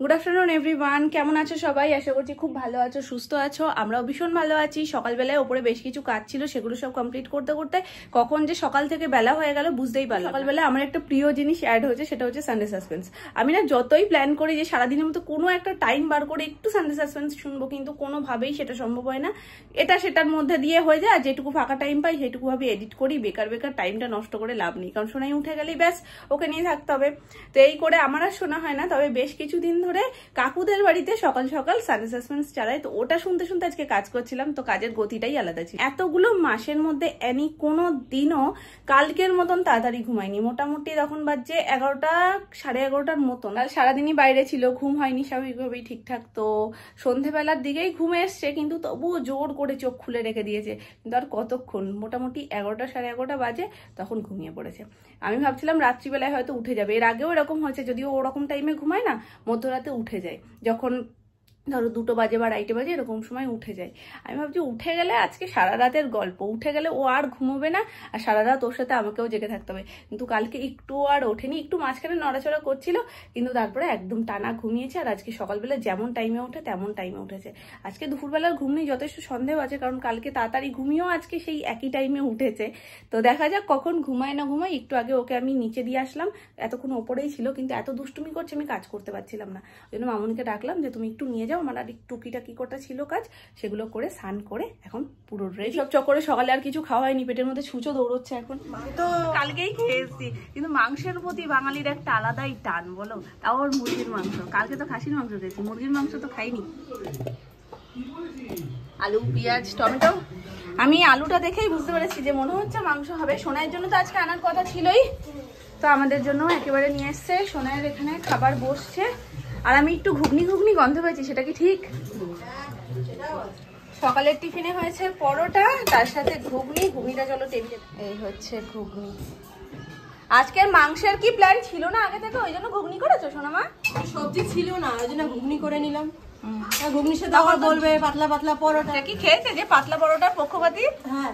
Good afternoon everyone, কেমন আছো সবাই? আশা করছি খুব ভালো আছো, সুস্থ আছো। আমরাও ভীষণ ভালো আছি। সকালবেলায় ওপরে বেশ কিছু কাজ ছিল, সেগুলো সব কমপ্লিট করতে করতে কখন যে সকাল থেকে বেলা হয়ে গেল বুঝতেই পারলাম। সকালবেলা আমার একটা প্রিয় জিনিস অ্যাড হয়েছে, সেটা হচ্ছে সানডে সাসপেন্স। আমি না যতই প্ল্যান করি যে সারাদিনের মতো কোনো একটা টাইম বার করে একটু সানডে সাসপেন্স শুনবো, কিন্তু কোনোভাবেই সেটা সম্ভব হয় না। এটা সেটার মধ্যে দিয়ে হয়ে যায়, আর যেটুকু ফাঁকা টাইম পাই সেটুকু ভাবে এডিট করি। বেকার বেকার টাইমটা নষ্ট করে লাভ নেই, কারণ শোনাই উঠে গেলেই ব্যাস ওকে নিয়ে থাকতে হবে। তো এই করে আমার আর শোনা হয় না। তবে বেশ কিছুদিন ধরে কাকুদের বাড়িতে সকাল সকাল সানডে সাসপেন্স চালায়, তো ওটা শুনতে শুনতে আজকে কাজ করছিলাম। তো কাজের গতিটাই আলাদা ছিল। এতগুলো মাসের মধ্যে এনি কোনো দিনও কালকের মতন তাড়াতাড়ি ঘুমায়নি। মোটামুটি তখন বাজছে 11টা, 11:30টার মতন। কাল সারাদিনই বাইরে ছিল, ঘুম হয়নি স্বাভাবিকভাবেই ঠিকঠাক। তো সন্ধেবেলার দিকেই ঘুম এসছে, কিন্তু তবুও জোর করে চোখ খুলে রেখে দিয়েছে। কিন্তু আর কতক্ষণ, মোটামুটি 11টা, 11:30 বাজে, তখন ঘুমিয়ে পড়েছে। আমি ভাবছিলাম রাত্রিবেলায় হয়তো উঠে যাবে। এর আগেও এরকম হয়েছে, যদিও ওরকম টাইমে ঘুমায় না, মধ্যরাতে উঠে যায়। যখন ধরো 2টো বাজে বা 2:30 বাজে এরকম সময় উঠে যায়। আমি ভাবছি উঠে গেলে আজকে সারা রাতের গল্প, উঠে গেলে ও আর ঘুমোবে না, আর সারা রাত ওর সাথে আমাকেও জেগে থাকতে হবে। কিন্তু কালকে একটু আর ওঠেনি, একটু মাঝখানে নড়াচড়া করছিল, কিন্তু তারপরে একদম টানা ঘুমিয়েছে। আর আজকে সকালবেলা যেমন টাইমে ওঠে তেমন টাইমে উঠেছে। আজকে দুপুরবেলার ঘুম নেই, যথেষ্ট সন্দেহ আছে, কারণ কালকে তাড়াতাড়ি ঘুমিয়েও আজকে সেই একই টাইমে উঠেছে। তো দেখা যাক কখন ঘুমায় না ঘুমায়। একটু আগে ওকে আমি নিচে দিয়ে আসলাম, এতক্ষণ ওপরেই ছিল, কিন্তু এত দুষ্টুমি করছে আমি কাজ করতে পারছিলাম না। ওই জন্য মামুনিকে ডাকলাম যে তুমি একটু নিয়ে যাও, আমার আর টুকিটাকি কটা ছিল কাজ, সেগুলো করে স্নান করে এখন পুরো রেডি। সব চক্করে সকালে আর কিছু খাওয়া হয়নি, পেটের মধ্যে ছুঁচো দৌড়চ্ছে এখন। তো কালকেই খেয়ে এসছি, কিন্তু মাংসের প্রতি বাঙালির একটা আলাদাই টান, বলো। তাও ওর মুরগির মাংস। কালকে তো খাসির মাংস খেয়েছি, মুরগির মাংস তো খাইনি। আলু, পেঁয়াজ, টমেটো। আমি আলুটা দেখেই বুঝতে পেরেছি যে মনে হচ্ছে মাংস হবে। সোনাইয়ের জন্য তো আজকে আনার কথা ছিলই, তো আমাদের জন্য একেবারে নিয়ে এসছে। সোনাইয়ের এখানে খাবার বসছে, আর আমি একটু ঘুগনি ঘুগনি গন্ধ পেয়েছি। সেটা কি ঠিক? সকালের টিফিনে হয়েছে পরোটা, তার সাথে ঘুগনি। ঘুগনিটা চলো টেবিলে। এই হচ্ছে ঘুগনি। আজকের মাংসের কি প্ল্যান ছিল না আগে থেকে, ওই জন্য ঘুগনি করেছো সোনামা? সবজি ছিল না, ওই জন্য ঘুগনি করে নিলাম। ঘুগনির সাথে আবার বলবে পাতলা পাতলা পরোটা। কি খেয়েছে যে পাতলা পরোটার পক্ষপাতী? হ্যাঁ,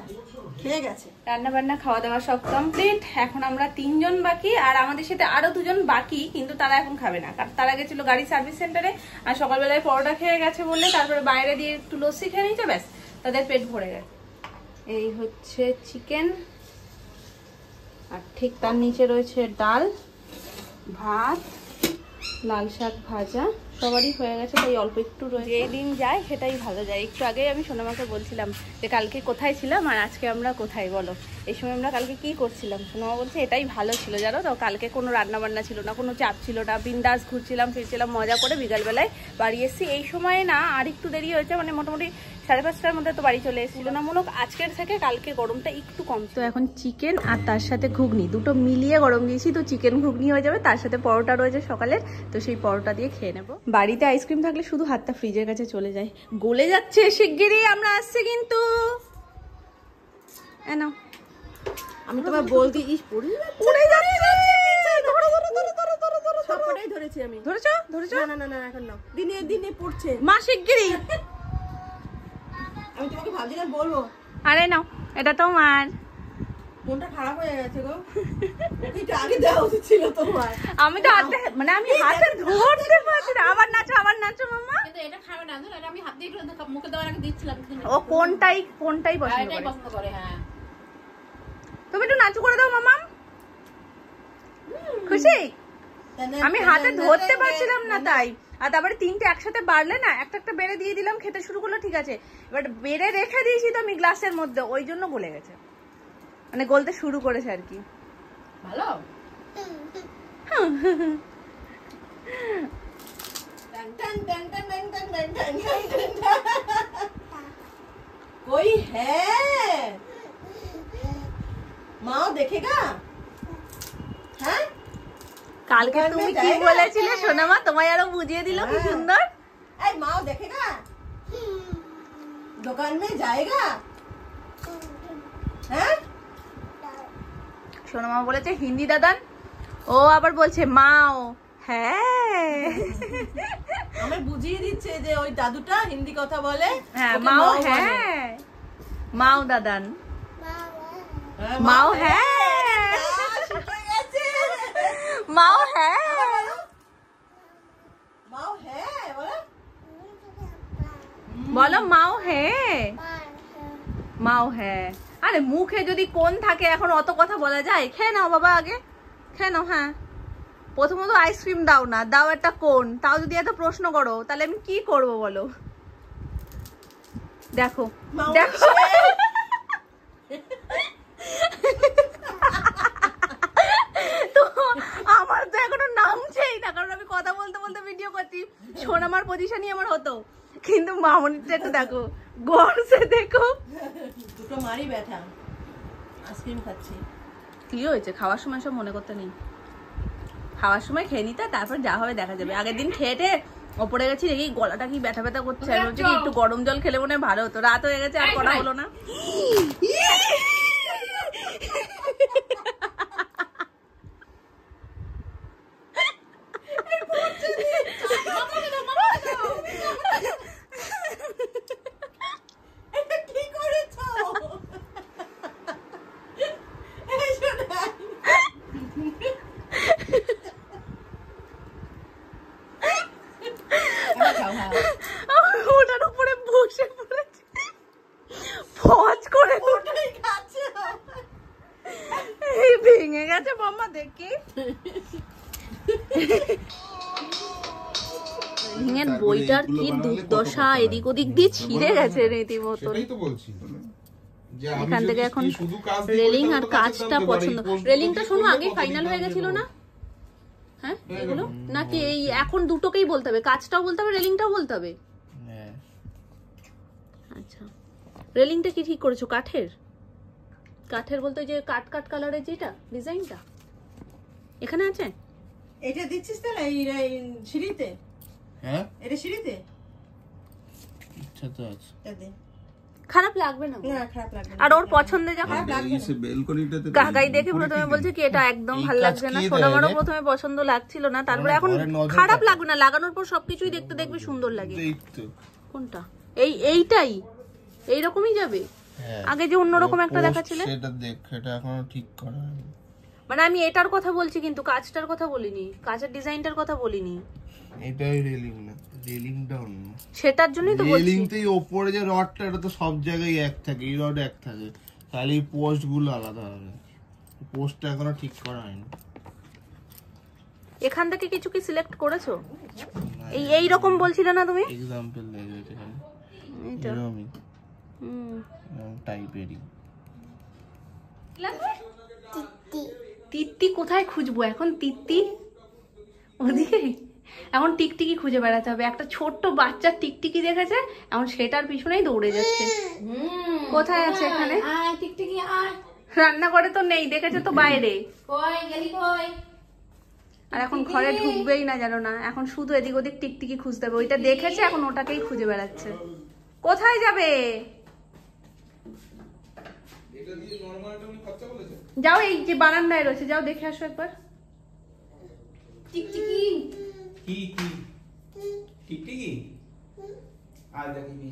খেয়ে গেছে। রান্না বান্না খাওয়া দাওয়া সব কমপ্লিট। এখন আমরা 3 জন বাকি, আর আমাদের সাথে আরো 2 জন বাকি, কিন্তু তারা এখন খাবে না, কারণ তারা গেছিল গাড়ি সার্ভিস সেন্টারে। আর সকালবেলায় পরোটা খেয়ে গেছে বললে, তারপরে বাইরে দিয়ে একটু লস্যি খেয়ে নিয়েছে, ব্যাস তাদের পেট ভরে গেছে। এই হচ্ছে চিকেন, আর ঠিক তার নিচে রয়েছে ডাল, ভাত, লাল শাক ভাজা। সবারই হয়ে গেছে, তাই অল্প একটু রয়েছে। এই দিন যায় সেটাই ভালো যায়। একটু আগে আমি সোনামাকে বলছিলাম যে কালকে কোথায় ছিলাম আর আজকে আমরা কোথায়, বলো। এই সময় আমরা কালকে কি করছিলাম? সোনামা বলছে এটাই ভালো ছিল, জানো তো। কালকে কোনো রান্না বান্না ছিল না, কোনো চাপ ছিল না, বিন্দাস ঘুরছিলাম ফিরছিলাম মজা করে। বিকালবেলায় বাড়ি এসেছি। এই সময় না আর একটু দেরি হয়েছে, মানে মোটামুটি 5:30টার মধ্যে তো বাড়ি চলে এসেছিল। তুলনামূলক আজকের থেকে কালকে গরমটা একটু কম। তো এখন চিকেন আর তার সাথে ঘুগনি দুটো মিলিয়ে গরম দিয়েছি, তো চিকেন ঘুগনি হয়ে যাবে। তার সাথে পরোটা রয়েছে সকালের, তো সেই পরোটা দিয়ে খেয়ে নেবো। বাড়িতে আইসক্রিম থাকলে শুধু হাতটা ফ্রিজের কাছে চলে যায়। গলে যাচ্ছে, শিগগিরই আমরা আসছি কিন্তু। নাও, আমি তোমার বলতে পড়ে যাচ্ছে। সবটাই ধরেছি আমি। ধরেছো? ধরেছো? না না না, এখন নাও। দিনে দিনে পড়ছে মা, শিগগিরই। আমি তোমাকে ভাবছিলাম বলবো। আরে নাও, এটা তোমার। মনটা খারাপ হয়ে গেছে গো। এটা আগে দেওয়া উচিত ছিল তোমার। আমি তো হাতে, মানে আমি হাতে ধরতে পারছি না। আবার নাচো, আবার নাচো মাম্মা। কিন্তু এটা খাবে না, এটা আমি হাত দিয়ে মুখে দেওয়ার আগে দিচ্ছিলাম। ও কোনটাই পছন্দ করে। হ্যাঁ, তুমি একটু নাচু করে দাও মামা। খুশি? আমি হাতে ধরতে পারছিলাম না তাই। আর তারপরে 3টে একসাথে বাড়লে না, একটা একটা বেড়ে দিয়ে দিলাম, খেতে শুরু করলো, ঠিক আছে। এবার বেড়ে রেখে দিয়েছি তো আমি গ্লাসের মধ্যে, ওই জন্য গলে গেছে, মানে গলতে শুরু করেছে আর কি। ভালো। कोई है माँ देखेगा? হ্যাঁ, কালকে তুমি কি বলেছিলে সোনামা? তোমায় আরো বুঝিয়ে দিল কি সুন্দর। এই মাও देखेगा? দোকান में जाएगा? হ্যাঁ, সোনামা বলেছে হিন্দি দাদান, ও আবার বলছে মাও। হ্যাঁ, আমি বুঝিয়ে দিচ্ছে যে ওই দাদুটা হিন্দি কথা বলে। হ্যাঁ মাও, হ্যাঁ মাও দাদান, মাও হ্যাঁ, মাও হ্যাঁ। মাও হ্যাঁ বলো বলো মাও হ্যাঁ, মাও হ্যাঁ। আরে মুখে যদি কোন থাকে এখন অত কথা বলা যায়? খেয়ে নাও বাবা, আগে খেয়ে নাও। হ্যাঁ, প্রথমত আইসক্রিম দাও না, দাও একটা কোন। তাও যদি এত প্রশ্ন করো তাহলে আমি কি করব বলো? দেখো দেখো তো আমার তো এখনো নামছেই না, কারণ আমি কথা বলতে বলতে ভিডিও করছি। সোনামার পজিশনই আমার হতো, কিন্তু মামনিটা একটু দেখো, গড়ছে দেখো। দুটো মারি ব্যথা, আইসক্রিম খাচ্ছি। কি হয়েছে? খাওয়ার সময় সব মনে করতে নেই, খাওয়ার সময় খেয়ে নিতে, তারপর যা হবে দেখা যাবে। আগের দিন খেয়ে ওপরে গেছি, দেখি গলাটা কি ব্যথা ব্যথা করছে। আমি বলছি একটু গরম জল খেলে মনে হয় ভালো হতো। রাত হয়ে গেছে, আর করা হলো না। কি করেছো? ওটার উপরে বসে পড়েছে, ফজ করে ওটাই খাচ্ছে। এই ভেঙে গেছে মাম্মা, দেখি রিংয়ের বইটার কি দুর্দশা, এদিক ওদিক দিয়ে ছিঁড়ে গেছে রীতিমতো। এখান থেকে এখন রেলিং আর কাজটা পছন্দ। রেলিংটা শোনো আগে ফাইনাল হয়ে গেছিল না? হ্যাঁ এগুলো নাকি এই এখন দুটোকেই বলতে হবে, কাজটাও বলতে হবে রেলিংটাও বলতে হবে? আচ্ছা, রেলিংটা কি ঠিক করেছো? কাঠের? কাঠের বলতে যে কাট কাট কালারের যেটা ডিজাইনটা এখানে আছে, এটা দিচ্ছিস তাহলে এই সিঁড়িতে? হ্যাঁ এটা সিঁড়িতে ইচ্ছা তো আছে। দে। খারাপ লাগবে না? না খারাপ লাগবে না। আর ওর পছন্দে যখন কাকাই দেখে প্রথমে বলছে কি এটা একদম ভালো লাগছে না, সোনামারও প্রথমে পছন্দ লাগছিল না, তারপরে এখন খারাপ লাগবে না, লাগানোর পর সবকিছুই দেখতে দেখবে সুন্দর লাগে। কোনটা? এইটাই এইরকমই যাবে? আগে যে অন্যরকম একটা দেখাচ্ছিলে সেটা দেখ, এটা এখনো ঠিক করা হয়নি। মানে আমি এটার কথা বলছি, কিন্তু কাজটার কথা বলিনি, কাজের ডিজাইনটার কথা বলিনি। এটাই রেলিং না, রেলিংটা অন্য। সেটার জন্যই তো বলছি। রেলিংতেই ওপরে যে রডটা, এটা তো সব জায়গায় এক থাকে, এই রড এক থাকে, তাহলে এই পোস্ট গুলো আলাদা হবে। পোস্টটা এখনো ঠিক করা হয়নি। এখান থেকে কিছু কি সিলেক্ট করেছো? এই রকম বলছিলে না তুমি? এক্সাম্পল দেয়া হয়েছে এখানে, এইটা এরকমই টাইপেরই। তিত্তি কোথায় খুঁজবো এখন? তিত্তি ওদিকে, এখন টিকটিকি খুঁজে বেড়াতে হবে। একটা ছোট্ট বাচ্চা টিকটিকি দেখেছে, এখন সেটার পিছনেই দৌড়ে যাচ্ছে। কোথায় আছে এখানে? টিকটিকি আয়, রান্নাঘরে তো নেই, দেখেছে তো বাইরে। কই গেলি কই? আর এখন ঘরে ঢুকবেই না জানো না, এখন শুধু এদিক ওদিক টিকটিকি খুঁজতে হবে। ওইটা দেখেছে, এখন ওটাকেই খুঁজে বেড়াচ্ছে। কোথায় যাবে? যাও, এই যে বারান্দায় রয়েছে, যাও দেখে আসো একবার। টিকটিকি কি কি টিকটিকি আর দেখিনি।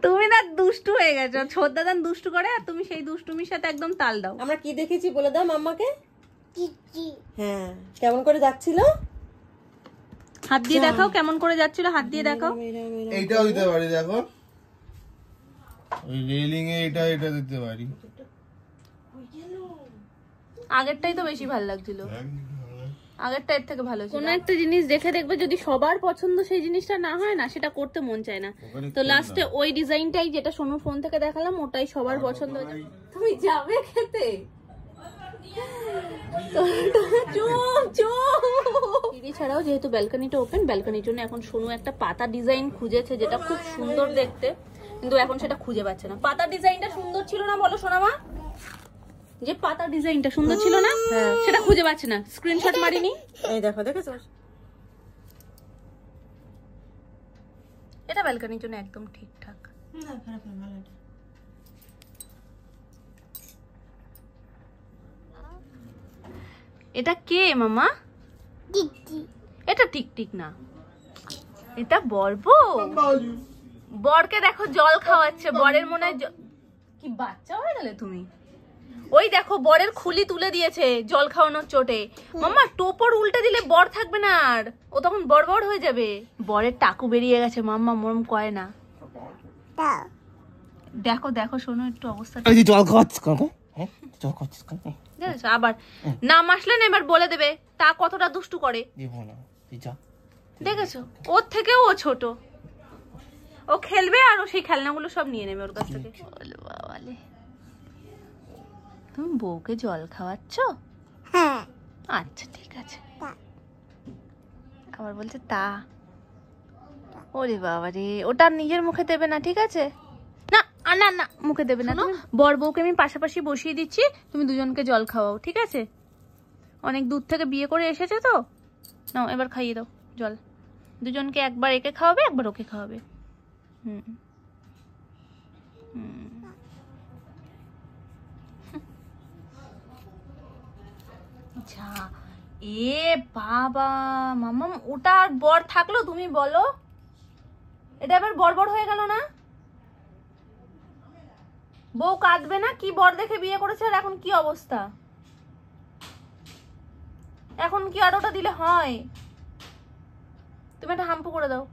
তুমি না দুষ্টু হয়ে গেছো, ছোট দাদান দুষ্টু করে, আর তুমি সেই দুষ্টুমির সাথে একদম তাল দাও। আমরা কি দেখেছি বলে দাও মাম্মাকে। হ্যাঁ, কেমন করে যাচ্ছিল? হাত দিয়ে দেখাও কেমন করে যাচ্ছিল, হাত দিয়ে দেখাও। এইটাও দিতে পারি, দেখো ওই রেলিং এ এটা দিতে পারি। আগেরটাই তো বেশি ভালো লাগছিল, আগেরটা এর থেকে ভালো ছিল। কোনো একটা জিনিস দেখে দেখবে যদি সবার পছন্দ সেই জিনিসটা না হয় না, সেটা করতে মন চায় না। তো লাস্টে ওই ডিজাইনটাই, যেটা সোনুর ফোন থেকে দেখালাম, ওটাই সবার পছন্দ হয়েছে। তুমি যাবে খেতে? চুপ চুপ। দিদি ছাড়াও যেহেতু ব্যালকনিটা ওপেন, ব্যালকনির জন্য এখন সোনু একটা পাতা ডিজাইন খুঁজেছে, যেটা খুব সুন্দর দেখতে, কিন্তু এখন সেটা খুঁজে পাচ্ছে না। পাতা ডিজাইনটা সুন্দর ছিল না বলো সোনামা? যে পাতা ডিজাইনটা সুন্দর ছিল না, সেটা খুঁজে পাচ্ছে না। স্ক্রিনশট মারিনি, এই দেখো, দেখেছো? এটা ব্যালকনির জন্য একদম ঠিকঠাক। না খারাপ না, ভালো। এটা কে মামা? এটা টিকটিক না, এটা বলবো। বরকে দেখো জল খাওয়াচ্ছে, বরের মনে হয় কি বাচ্চা হয়ে গেলে তুমি? ওই দেখো বরের খুলি তুলে দিয়েছে জল খাওয়ানোর চোটে। মাম্মা টোপর উল্টে দিলে বর থাকবে না, আর ও তখন বড় বড় হয়ে যাবে। বরের টাকু বেরিয়ে গেছে, মাম্মা মরম কয় না। দেখো দেখো শোনো একটু অবস্থা, জল খাওয়াচ্ছিস জল খাওয়াচ্ছিস দেখেছো আবার নাম আসলে না এবার বলে দেবে তা কতটা দুষ্টু করে। দেখেছো ওর থেকেও ও ছোট, ও খেলবে আর ও সেই খেলনাগুলো সব নিয়ে নেবে ওর কাছ থেকে। বাবালে তুমি বউকে জল খাওয়াচ্ছ? হ্যাঁ আচ্ছা ঠিক আছে। আবার বলছে তা, ওরে বাবা রে, ওটা নিজের মুখে দেবে না, ঠিক আছে? না না না মুখে দেবে না। বর বউকে আমি পাশাপাশি বসিয়ে দিচ্ছি, তুমি দুজনকে জল খাওয়াও, ঠিক আছে? অনেক দূর থেকে বিয়ে করে এসেছে তো, নাও এবার খাইয়ে দাও জল। দুজনকে একবার একে খাওয়াবে একবার ওকে খাওয়াবে। আচ্ছা এ বাবা মাম্মা, ওটা আর বর থাকলো তুমি বলো? এটা আবার বড় হয়ে গেল না? বউ কাঁদবে না? কি বর দেখে বিয়ে করেছে আর এখন কি অবস্থা? এখন কি আর ওটা দিলে হয়? তুমি একটা হাম্পু করে দাও।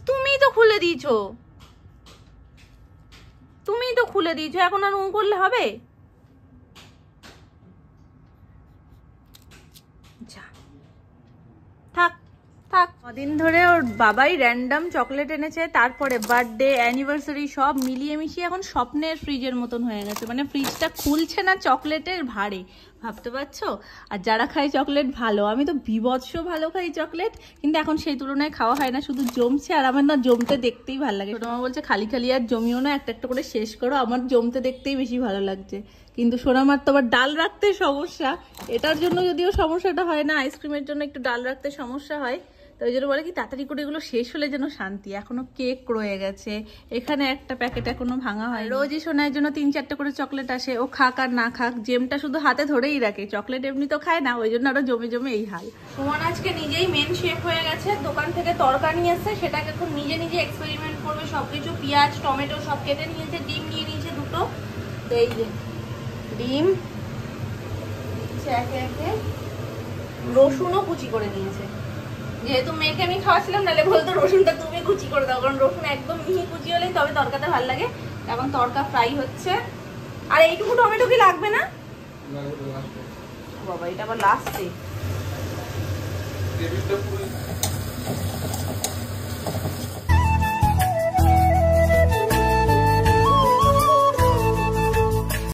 তুমিই তো খুলে দিয়েছো, তুমিই তো খুলে দিয়েছো, এখন আর করলে হবে? থাক থাক। কদিন ধরে ওর বাবাই র্যান্ডম চকলেট এনেছে, তারপরে বার্থডে অ্যানিভার্সারি সব মিলিয়ে মিশিয়ে এখন স্বপ্নের ফ্রিজের মতন হয়ে গেছে। মানে ফ্রিজটা খুলছে না চকলেটের ভারে, ভাবতে পারছো? আর যারা খায় চকলেট ভালো, আমি তো বিভৎস ভালো খাই চকলেট, কিন্তু এখন সেই তুলনায় খাওয়া হয় না, শুধু জমছে। আর আমার না জমতে দেখতেই ভালো লাগে। ছোট মা বলছে খালি খালি আর জমিও না, একটা একটা করে শেষ করো, আমার জমতে দেখতেই বেশি ভালো লাগছে। কিন্তু সোনামার তো আবার ডাল রাখতে সমস্যা, এটার জন্য যদিও সমস্যাটা হয় না, আইসক্রিমের জন্য একটু ডাল রাখতে সমস্যা হয়। তো ওই জন্য বলে কি তাড়াতাড়ি করে এগুলো শেষ হলে যেন শান্তি। এখনো কেক রয়ে গেছে, এখানে একটা প্যাকেট এখনো ভাঙা হয়। রোজই সোনার জন্য 3-4টে করে চকলেট আসে, ও খাক আর না খাক জেমটা শুধু হাতে ধরেই রাখে, চকলেট এমনি তো খায় না, ওই জন্য আরো জমে জমে এই হাল। সুমন আজকে নিজেই মেন শেফ হয়ে গেছে, দোকান থেকে তরকা নিয়ে এসছে, সেটাকে এখন নিজে নিজে এক্সপেরিমেন্ট করবে সবকিছু। পেঁয়াজ টমেটো সব কেটে নিয়েছে, ডিম নিয়ে নিয়েছে 2টো, এই যে ডিম, একে একে রসুনও কুচি করে নিয়েছে। যেহেতু মেয়েকে আমি খাওয়াছিলাম, নাহলে বলতো রসুনটা তুমি কুচি করে দাও, কারণ রসুন একদম মিহি কুচি হলেই তবে তরকাটা ভালো লাগে। এখন তরকা ফ্রাই হচ্ছে। আর এইটুকু টমেটো কি লাগবে না বাবা? এটা আবার লাস্টে।